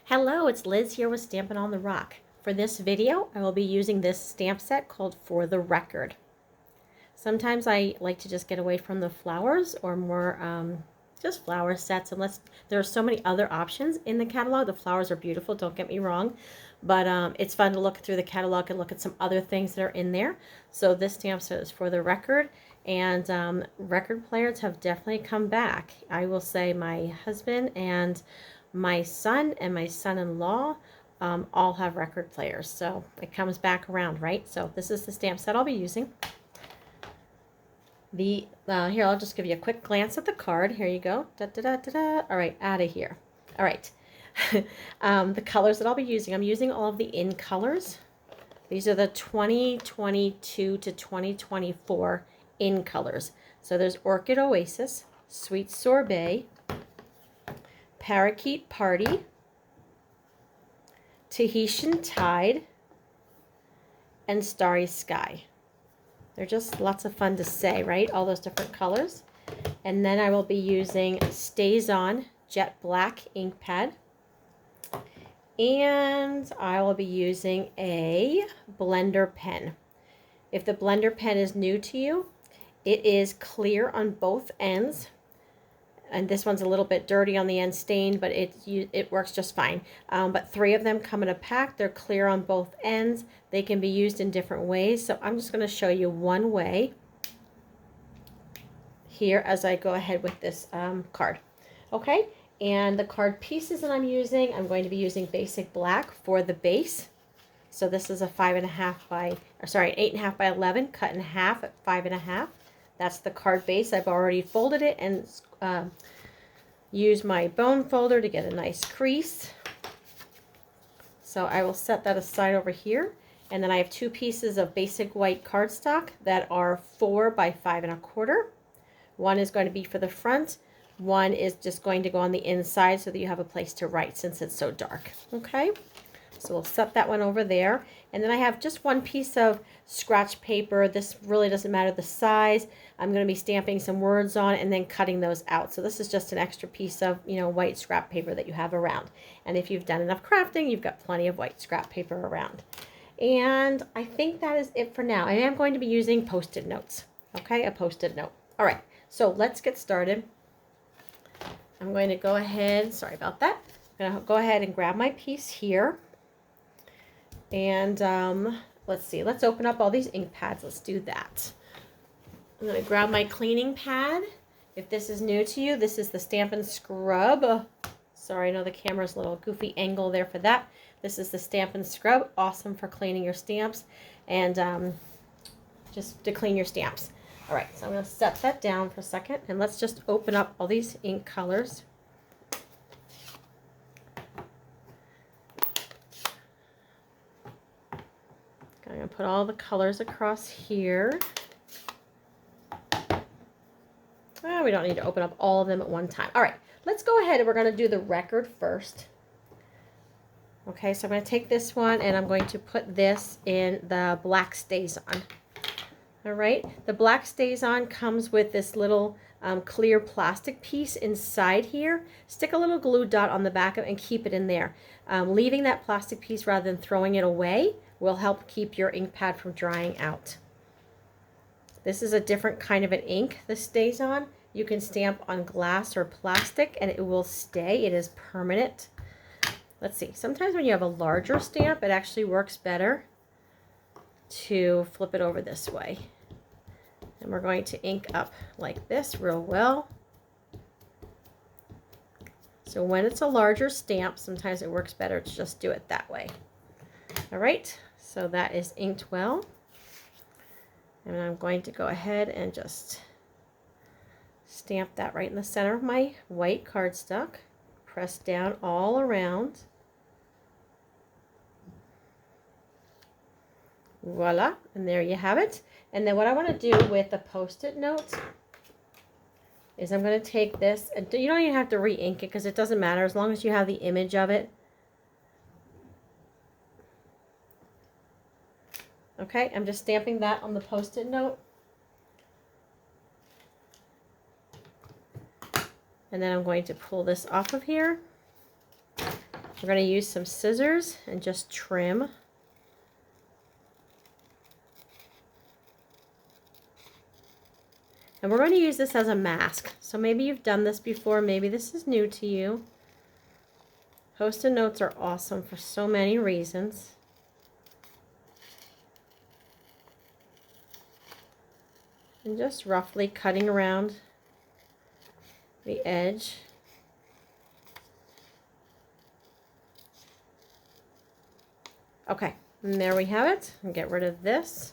Hello, it's Liz here with Stampin' on the Rock. For this video, I will be using this stamp set called For the Record. Sometimes I like to just get away from the flowers or more just flower sets, unless there are so many other options in the catalog. The flowers are beautiful, don't get me wrong, but it's fun to look through the catalog and look at some other things that are in there. So this stamp set is For the Record, and record players have definitely come back. I will say my husband and my son and my son-in-law all have record players, so it comes back around, right? So this is the stamp set I'll be using. Here, I'll just give you a quick glance at the card. Here you go. Da, da, da, da, da. All right, out of here. All right. The colors that I'll be using, I'm using all of the in colors. These are the 2022 to 2024 in colors. So there's Orchid Oasis, Sweet Sorbet, Parakeet Party, Tahitian Tide, and Starry Sky. They're just lots of fun to say, right? All those different colors. And then I will be using StazOn Jet Black ink pad. And I will be using a blender pen. If the blender pen is new to you, it is clear on both ends. And this one's a little bit dirty on the end, stained, but it works just fine. But 3 of them come in a pack. They're clear on both ends. They can be used in different ways. So I'm just going to show you one way here as I go ahead with this card. Okay, and the card pieces that I'm using, I'm going to be using basic black for the base. So this is a 5.5 by, or sorry, 8.5 by 11, cut in half at 5.5. That's the card base. I've already folded it and used my bone folder to get a nice crease. So I will set that aside over here. And then I have 2 pieces of basic white cardstock that are 4 by 5.25. One is going to be for the front. One is just going to go on the inside so that you have a place to write since it's so dark. Okay. So we'll set that one over there. And then I have just one piece of scratch paper. This really doesn't matter the size. I'm going to be stamping some words on and then cutting those out. So this is just an extra piece of, white scrap paper that you have around. And if you've done enough crafting, you've got plenty of white scrap paper around. And I think that is it for now. I am going to be using Post-it notes. Okay, a Post-it note. All right, so let's get started. I'm going to go ahead, sorry about that. I'm going to go ahead and grab my piece here. And let's see, let's open up all these ink pads. Let's do that. I'm going to grab my cleaning pad. If this is new to you, this is the Stampin' Scrub. Sorry, I know the camera's a little goofy angle there for that. This is the Stampin' Scrub, awesome for cleaning your stamps and just to clean your stamps. All right, so I'm going to set that down for a second, and let's just open up all these ink colors. I'm going to put all the colors across here. Oh, we don't need to open up all of them at one time. All right, let's go ahead and we're going to do the record first. Okay, so I'm going to take this one and I'm going to put this in the black StazOn. All right, the black StazOn comes with this little clear plastic piece inside here. Stick a little glue dot on the back of it and keep it in there. Leaving that plastic piece rather than throwing it away will help keep your ink pad from drying out. This is a different kind of an ink this StazOn. You can stamp on glass or plastic and it will stay. It is permanent. Let's see, sometimes when you have a larger stamp, it actually works better to flip it over this way. And we're going to ink up like this real well. So when it's a larger stamp, sometimes it works better to just do it that way. All right, so that is inked well. And I'm going to go ahead and just stamp that right in the center of my white cardstock. Press down all around. Voila, and there you have it. And then what I want to do with the Post-it notes is I'm going to take this, and you don't even have to re-ink it because it doesn't matter as long as you have the image of it. Okay, I'm just stamping that on the Post-it note. And then I'm going to pull this off of here. We're going to use some scissors and just trim. And we're going to use this as a mask. So maybe you've done this before, maybe this is new to you. Post-it notes are awesome for so many reasons. And just roughly cutting around the edge. Okay, and there we have it. And get rid of this.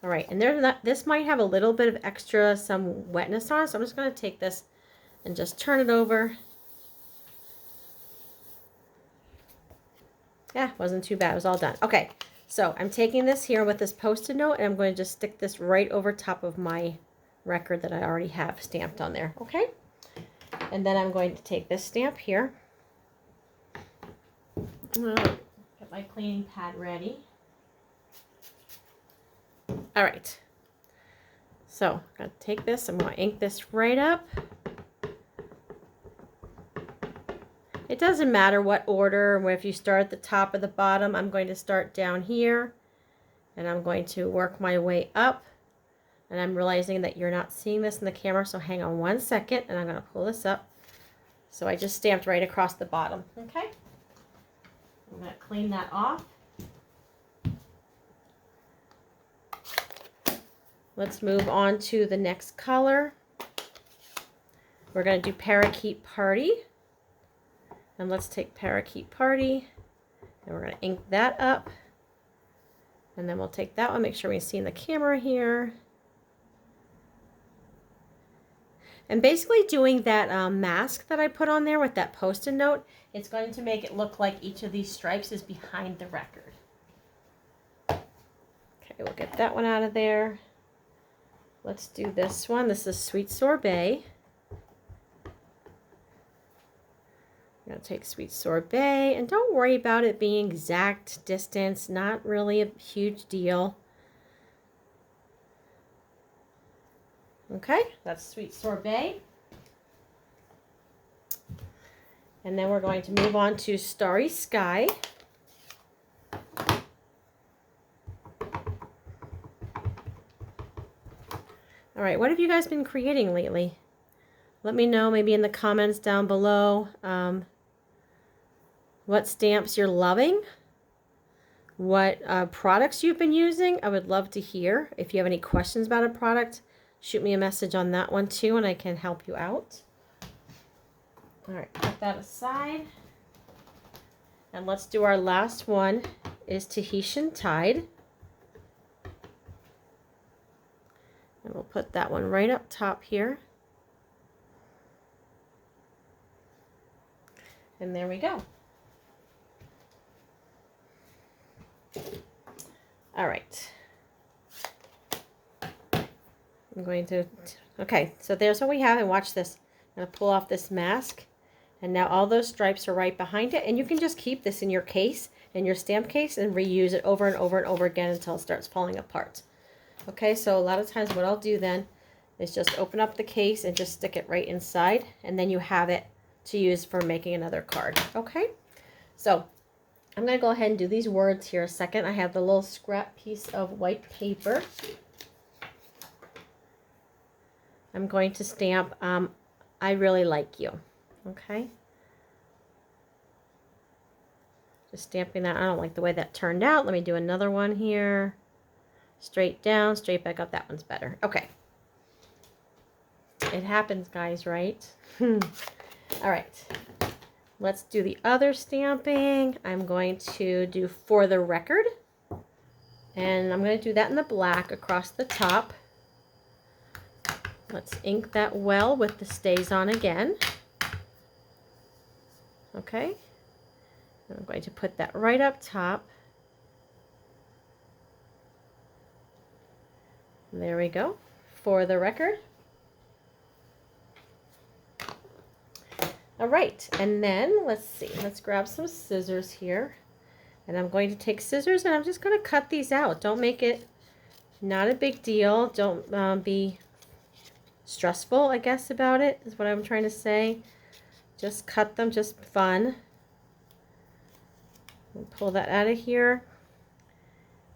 All right, and this might have a little bit of extra, some wetness on it, so I'm just going to take this and just turn it over. Yeah, wasn't too bad. It was all done. Okay, so I'm taking this here with this Post-it note, and I'm going to just stick this right over top of my record that I already have stamped on there. Okay, and then I'm going to take this stamp here. I'm going to get my cleaning pad ready. All right, so I'm going to take this, I'm going to ink this right up. It doesn't matter what order, if you start at the top or the bottom. I'm going to start down here, and I'm going to work my way up. And I'm realizing that you're not seeing this in the camera, so hang on one second, and I'm going to pull this up. So I just stamped right across the bottom, okay? I'm going to clean that off. Let's move on to the next color. We're going to do Parakeet Party. And let's take Parakeet Party, and we're going to ink that up. And then we'll take that one, make sure we see in the camera here. And basically doing that mask that I put on there with that Post-it note, it's going to make it look like each of these stripes is behind the record. Okay, we'll get that one out of there. Let's do this one. This is Sweet Sorbet. I'm going to take Sweet Sorbet, and don't worry about it being exact distance, not really a huge deal. Okay, that's Sweet Sorbet. And then we're going to move on to Starry Sky. All right, what have you guys been creating lately? Let me know maybe in the comments down below what stamps you're loving, what products you've been using. I would love to hear. If you have any questions about a product, shoot me a message on that one too, and I can help you out. All right, put that aside. And let's do our last one, is Tahitian Tide. And we'll put that one right up top here. And there we go. All right. I'm going to, okay, so there's what we have, and watch this. I'm going to pull off this mask, and now all those stripes are right behind it, and you can just keep this in your case, in your stamp case, and reuse it over and over and over again until it starts falling apart. Okay, so a lot of times what I'll do then is just open up the case and just stick it right inside, and then you have it to use for making another card. Okay, so I'm going to go ahead and do these words here a second. I have the little scrap piece of white paper. I'm going to stamp, I really like you. Okay. Just stamping that. I don't like the way that turned out. Let me do another one here. Straight down, straight back up. That one's better. Okay. It happens, guys, right? All right. Let's do the other stamping. I'm going to do For the Record. And I'm going to do that in the black across the top. Let's ink that well with the StazOn again. Okay. And I'm going to put that right up top. There we go. For the Record. All right, and then let's see. Let's grab some scissors here. And I'm going to take scissors and I'm just going to cut these out. Don't make it not a big deal. Don't be stressful, I guess, about it, is what I'm trying to say. Just cut them, just fun. We'll pull that out of here.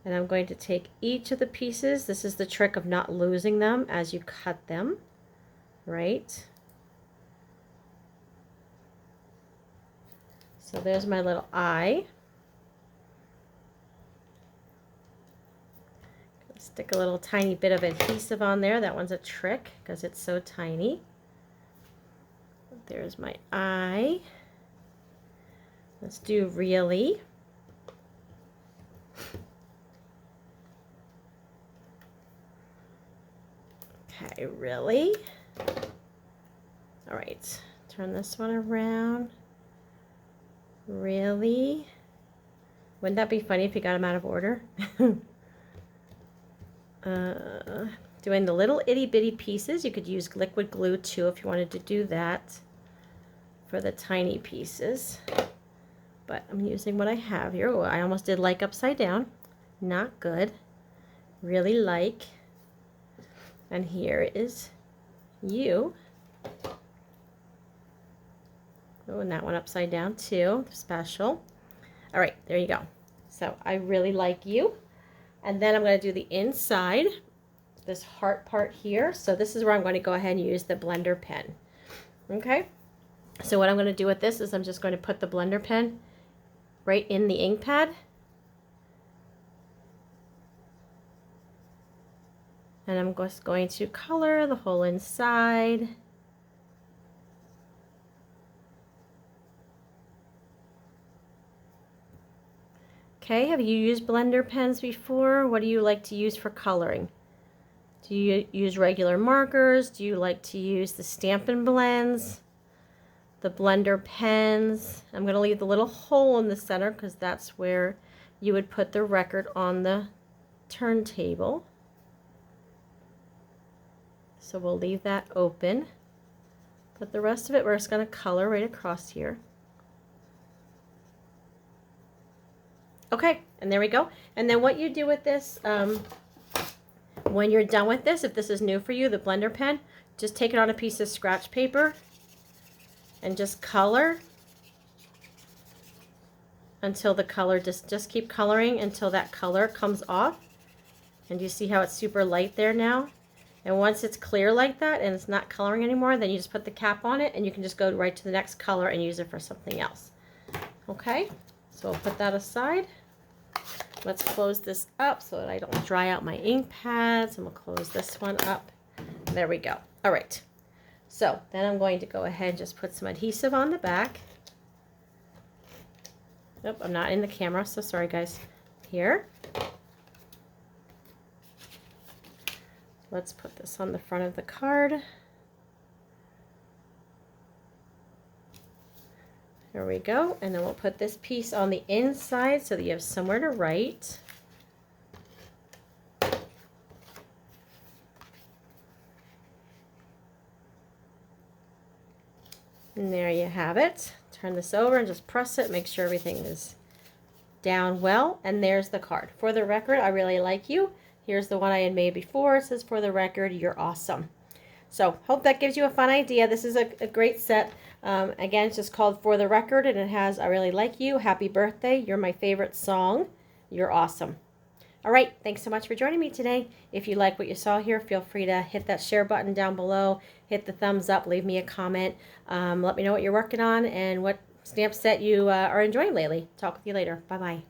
And I'm going to take each of the pieces. This is the trick of not losing them as you cut them, right? So there's my little eye. Stick a little tiny bit of adhesive on there. That one's a trick because it's so tiny. There's my eye. Let's do really. Okay, really. All right, turn this one around. Really. Wouldn't that be funny if you got them out of order? Doing the little itty bitty pieces. You could use liquid glue too if you wanted to do that for the tiny pieces. But I'm using what I have here. Oh, I almost did like upside down. Not good. Really like. And here is you. Oh, and that one upside down too. Special. All right, there you go. So I really like you. And then I'm going to do the inside, this heart part here. So this is where I'm going to go ahead and use the blender pen. Okay. So what I'm going to do with this is I'm just going to put the blender pen right in the ink pad. And I'm just going to color the whole inside. Okay, have you used blender pens before? What do you like to use for coloring? Do you use regular markers? Do you like to use the Stampin' Blends? The blender pens? I'm going to leave the little hole in the center because that's where you would put the record on the turntable. So we'll leave that open. But the rest of it we're just going to color right across here. Okay, and there we go. And then what you do with this, when you're done with this, if this is new for you, the blender pen, just take it on a piece of scratch paper and just color until the color, just keep coloring until that color comes off. And you see how it's super light there now? And once it's clear like that and it's not coloring anymore, then you just put the cap on it and you can just go right to the next color and use it for something else. Okay? So we'll put that aside. Let's close this up so that I don't dry out my ink pads. And we'll close this one up. There we go. All right. So then I'm going to go ahead and just put some adhesive on the back. Nope, I'm not in the camera, so sorry guys. Here. Let's put this on the front of the card. There we go, and then we'll put this piece on the inside so that you have somewhere to write. And there you have it. Turn this over and just press it, make sure everything is down well, and there's the card. For the record, I really like you. Here's the one I had made before. It says, for the record, you're awesome. So hope that gives you a fun idea. This is a great set. Again, it's just called For the Record, and it has I Really Like You, Happy Birthday, You're My Favorite Song, You're Awesome. All right, thanks so much for joining me today. If you like what you saw here, feel free to hit that share button down below, hit the thumbs up, leave me a comment. Let me know what you're working on and what stamp set you are enjoying lately. Talk with you later. Bye-bye.